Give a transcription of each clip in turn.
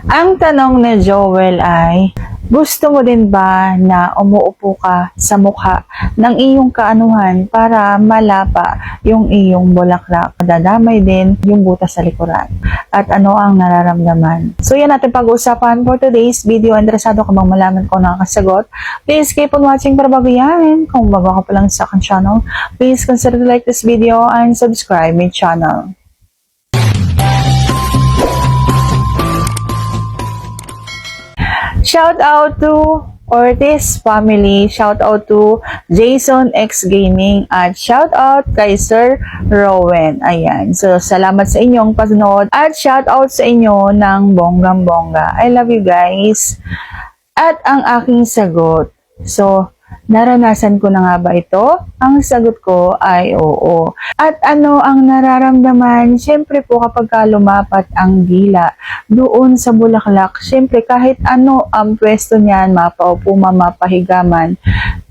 Ang tanong ni Joel ay, gusto mo din ba na umuupo ka sa mukha ng iyong kaanuhan para malapa yung iyong bulaklak? Dadamay din yung butas sa likuran. At ano ang nararamdaman? So yan natin pag-uusapan for today's video. Interesado ka bang malaman kung nakakasagot? Please keep on watching para bago yan. Kung bago ka pa lang sa akin channel, please consider to like this video and subscribe my channel. Shout out to Ortiz family, shout out to Jason X Gaming, at shout out kay Sir Rowan. Ayan. So, salamat sa inyong panonood at shout out sa inyo ng bonggang-bongga. I love you guys. At ang aking sagot. So, naranasan ko na nga ba ito? Ang sagot ko ay oo. At ano ang nararamdaman? Siyempre po kapag lumapat ang dila doon sa bulaklak, siyempre kahit ano ang pwesto niyan, mapaupo, mapahigaman,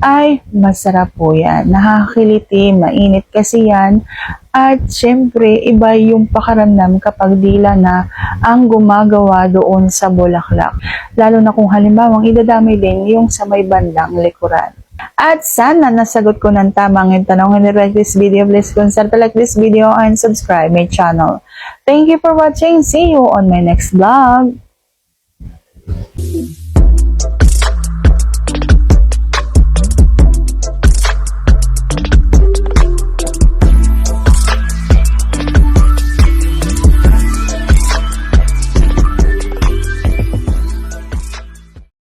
ay masarap po yan. Nakakiliti, mainit kasi yan. At siyempre, iba yung pakaramdam kapag dila na ang gumagawa doon sa bulaklak. Lalo na kung halimbawa, idadamay din yung sa may bandang likuran. At sana nasagot ko ng tamang yung tanong. And like this video, please consider to like this video and subscribe my channel. Thank you for watching. See you on my next vlog.